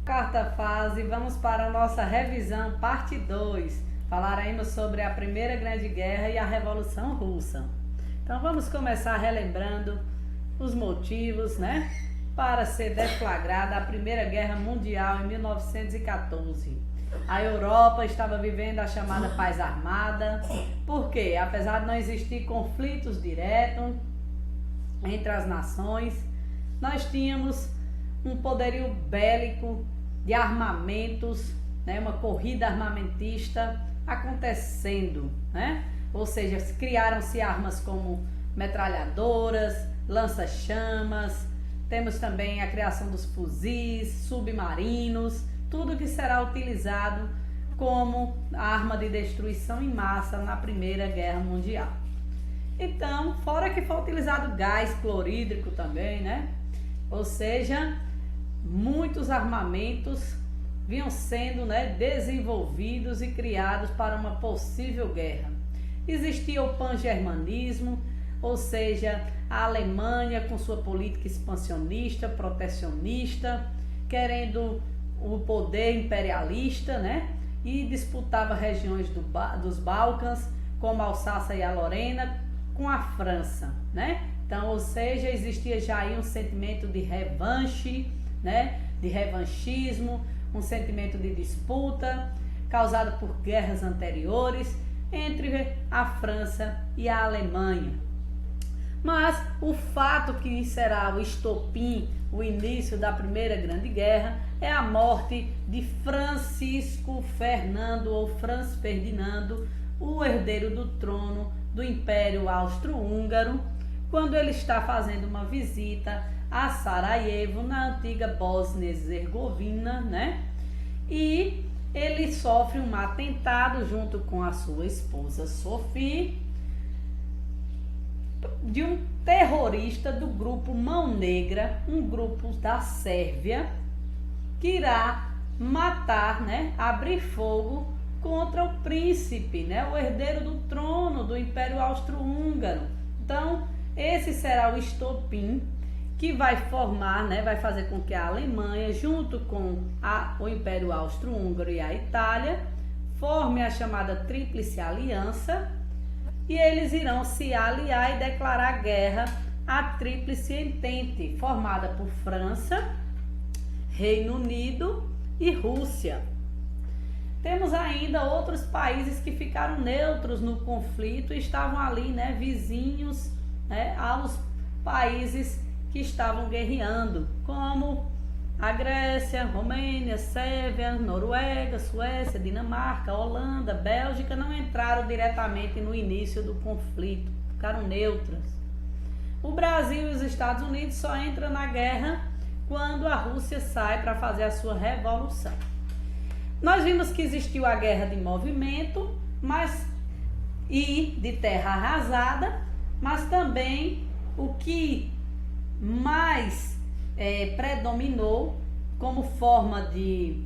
Quarta fase, vamos para a nossa revisão, parte 2. Falaremos sobre a Primeira Grande Guerra e a Revolução Russa. Então vamos começar relembrando os motivos, para ser deflagrada a Primeira Guerra Mundial em 1914. A Europa estava vivendo a chamada paz armada, porque apesar de não existir conflitos diretos entre as nações, nós tínhamos um poderio bélico de armamentos, uma corrida armamentista acontecendo, Ou seja, criaram-se armas como metralhadoras, lança-chamas, temos também a criação dos fuzis, submarinos, tudo que será utilizado como arma de destruição em massa na Primeira Guerra Mundial. Então, fora que foi utilizado gás clorídrico também, Ou seja, muitos armamentos vinham sendo desenvolvidos e criados para uma possível guerra. Existia o pan-germanismo, ou seja, a Alemanha com sua política expansionista, protecionista, querendo o poder imperialista, e disputava regiões dos Balcãs, como a Alsácia e a Lorena, com a França, Então, ou seja, existia já aí um sentimento de revanche, de revanchismo, um sentimento de disputa causado por guerras anteriores entre a França e a Alemanha. Mas o fato que será o estopim, o início da Primeira Grande Guerra, é a morte de Francisco Fernando ou Franz Ferdinando, o herdeiro do trono do Império Austro-Húngaro, quando ele está fazendo uma visita a Sarajevo, na antiga Bósnia-Herzegovina, E ele sofre um atentado junto com a sua esposa Sophie, de um terrorista do grupo Mão Negra, um grupo da Sérvia, que irá matar, abrir fogo contra o príncipe, o herdeiro do trono do Império Austro-Húngaro. Então, esse será o estopim que vai formar, vai fazer com que a Alemanha, junto com o Império Austro-Húngaro e a Itália, forme a chamada Tríplice Aliança, e eles irão se aliar e declarar guerra à Tríplice Entente, formada por França, Reino Unido e Rússia. Temos ainda outros países que ficaram neutros no conflito e estavam ali, vizinhos, aos países que estavam guerreando, como a Grécia, Romênia, Sérvia, Noruega, Suécia, Dinamarca, Holanda, Bélgica, não entraram diretamente no início do conflito, ficaram neutras. O Brasil e os Estados Unidos só entram na guerra quando a Rússia sai para fazer a sua revolução. Nós vimos que existiu a guerra de movimento, e de terra arrasada, mas também o que mais predominou como forma de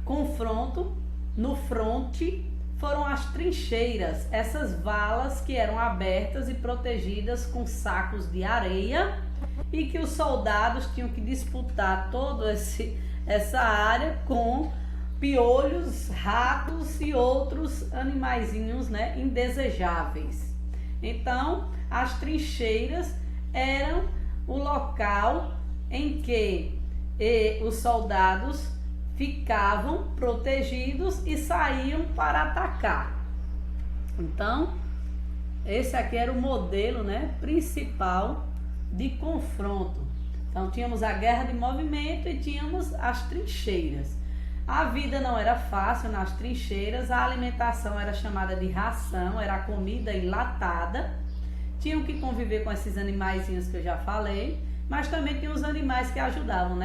confronto no fronte foram as trincheiras, essas valas que eram abertas e protegidas com sacos de areia e que os soldados tinham que disputar toda essa área com piolhos, ratos e outros animaizinhos indesejáveis. Então, as trincheiras eram o local em que os soldados ficavam protegidos e saíam para atacar. Então, esse aqui era o modelo principal de confronto. Então, tínhamos a guerra de movimento e tínhamos as trincheiras. A vida não era fácil nas trincheiras, a alimentação era chamada de ração, era a comida enlatada. Tinham que conviver com esses animaizinhos que eu já falei, mas também tinha os animais que ajudavam,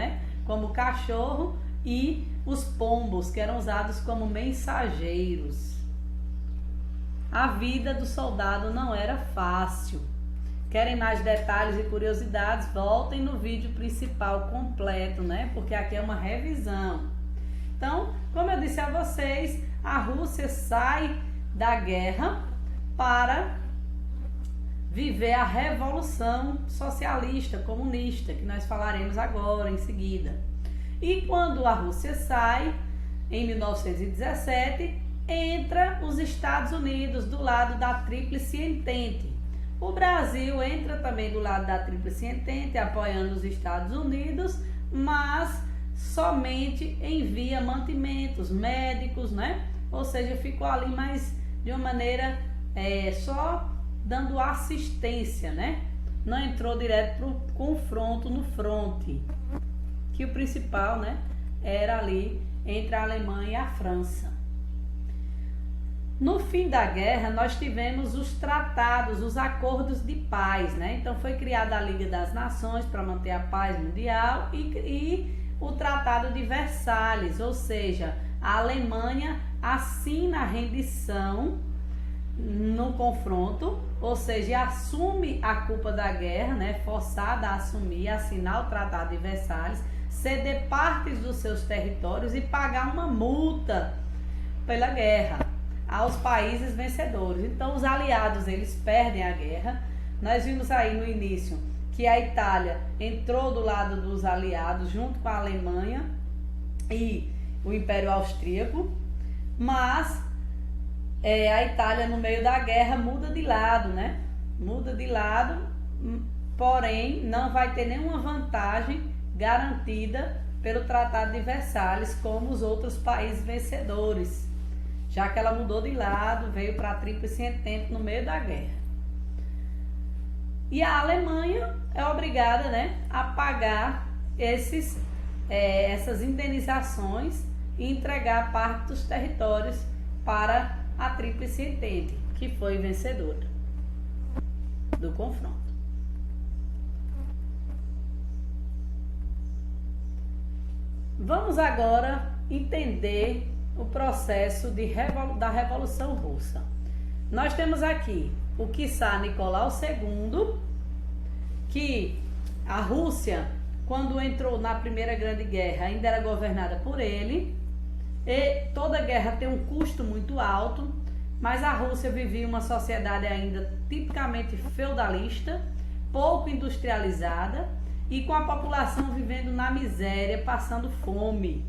como o cachorro e os pombos, que eram usados como mensageiros. A vida do soldado não era fácil. Querem mais detalhes e curiosidades? Voltem no vídeo principal completo, porque aqui é uma revisão. Então, como eu disse a vocês, a Rússia sai da guerra para viver a revolução socialista, comunista, que nós falaremos agora, em seguida. E quando a Rússia sai, em 1917, entra os Estados Unidos do lado da Tríplice Entente. O Brasil entra também do lado da Tríplice Entente, apoiando os Estados Unidos, mas somente envia mantimentos médicos, né? Ou seja, ficou ali mais de uma maneira só dando assistência, né? Não entrou direto para o confronto no fronte, que o principal, né, era ali entre a Alemanha e a França. No fim da guerra, nós tivemos os tratados, os acordos de paz, né? Então foi criada a Liga das Nações para manter a paz mundial e o Tratado de Versalhes, ou seja, a Alemanha assina a rendição no confronto, ou seja, assume a culpa da guerra, né? Forçada a assumir, assinar o Tratado de Versalhes, ceder partes dos seus territórios e pagar uma multa pela guerra aos países vencedores. Então os aliados, eles perdem a guerra. Nós vimos aí no início que a Itália entrou do lado dos aliados junto com a Alemanha e o Império Austríaco, mas a Itália no meio da guerra muda de lado, né? Muda de lado, porém não vai ter nenhuma vantagem garantida pelo Tratado de Versalhes como os outros países vencedores, já que ela mudou de lado, veio para a Tríplice Entente no meio da guerra. E a Alemanha é obrigada, né, a pagar essas indenizações e entregar parte dos territórios para a Tríplice Entente, que foi vencedora do confronto. Vamos agora entender o processo da Revolução Russa. Nós temos aqui o czar Nicolau II, que a Rússia, quando entrou na Primeira Grande Guerra, ainda era governada por ele. E toda guerra tem um custo muito alto, mas a Rússia vivia uma sociedade ainda tipicamente feudalista, pouco industrializada e com a população vivendo na miséria, passando fome.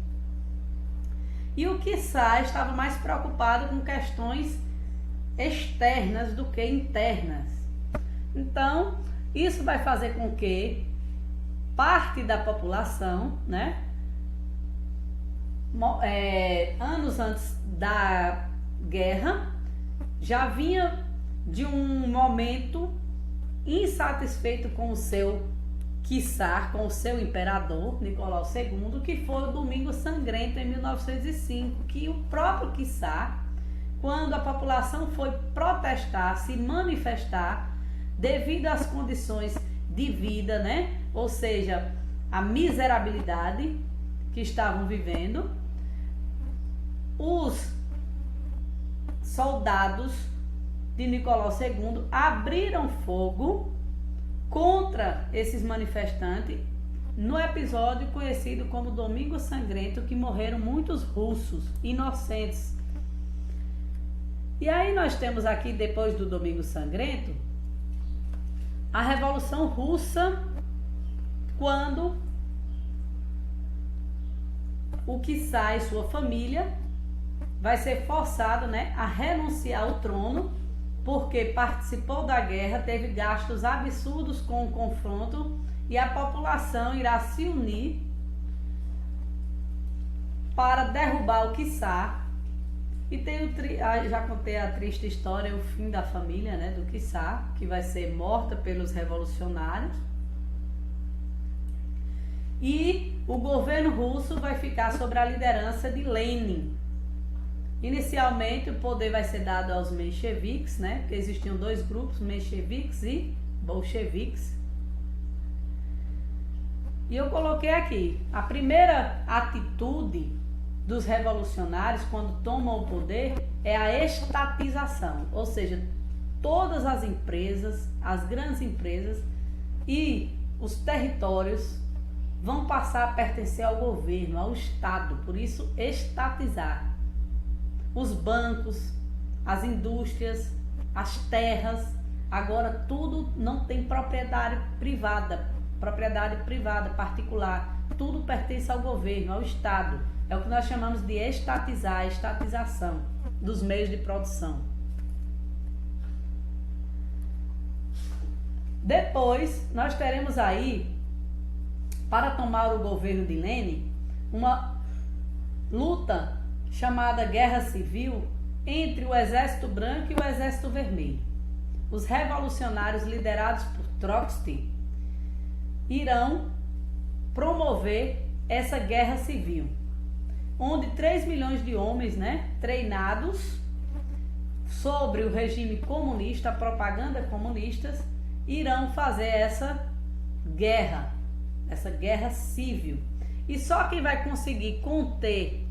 E o czar estava mais preocupado com questões externas do que internas. Então, isso vai fazer com que parte da população, né, anos antes da guerra, já vinha de um momento insatisfeito com o seu czar, com o seu imperador, Nicolau II, que foi o Domingo Sangrento em 1905, que o próprio czar, quando a população foi protestar, se manifestar, devido às condições de vida, né? Ou seja, a miserabilidade que estavam vivendo, os soldados de Nicolau II abriram fogo contra esses manifestantes no episódio conhecido como Domingo Sangrento, que morreram muitos russos inocentes. E aí nós temos aqui, depois do Domingo Sangrento, a Revolução Russa, quando o czar e sua família vai ser forçado, né, a renunciar ao trono, porque participou da guerra, teve gastos absurdos com o confronto e a população irá se unir para derrubar o czar. E tem já contei a triste história, o fim da família, né, do czar, que vai ser morta pelos revolucionários. E o governo russo vai ficar sob a liderança de Lenin. Inicialmente o poder vai ser dado aos mencheviques, né, porque existiam dois grupos, mencheviques e bolcheviques. E eu coloquei aqui, a primeira atitude dos revolucionários quando tomam o poder é a estatização, ou seja, todas as empresas, as grandes empresas e os territórios vão passar a pertencer ao governo, ao Estado, por isso estatizar. Os bancos, as indústrias, as terras, agora tudo não tem propriedade privada particular, tudo pertence ao governo, ao Estado. É o que nós chamamos de estatizar, estatização dos meios de produção. Depois, nós teremos aí, para tomar o governo de Lênin, uma luta chamada Guerra Civil entre o Exército Branco e o Exército Vermelho. Os revolucionários liderados por Trotsky irão promover essa guerra civil, onde 3 milhões de homens, né, treinados sobre o regime comunista, a propaganda comunistas, irão fazer essa guerra civil. E só quem vai conseguir conter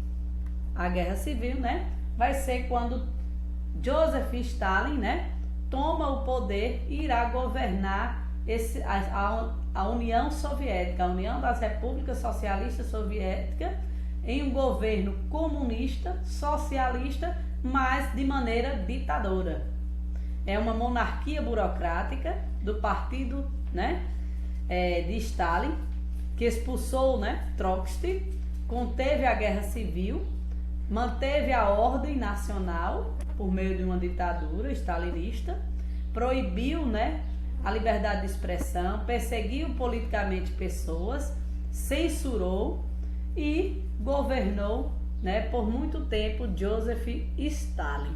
a guerra civil, né, vai ser quando Joseph Stalin, né, toma o poder e irá governar a União Soviética, a União das Repúblicas Socialistas Soviéticas, em um governo comunista, socialista, mas de maneira ditadora. É uma monarquia burocrática do partido, né, de Stalin, que expulsou, né, Trotsky, conteve a guerra civil, manteve a ordem nacional por meio de uma ditadura stalinista, proibiu, né, a liberdade de expressão, perseguiu politicamente pessoas, censurou e governou, né, por muito tempo Joseph Stalin.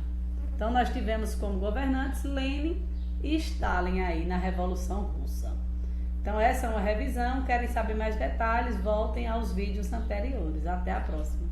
Então nós tivemos como governantes Lenin e Stalin aí na Revolução Russa. Então essa é uma revisão. Querem saber mais detalhes? Voltem aos vídeos anteriores. Até a próxima.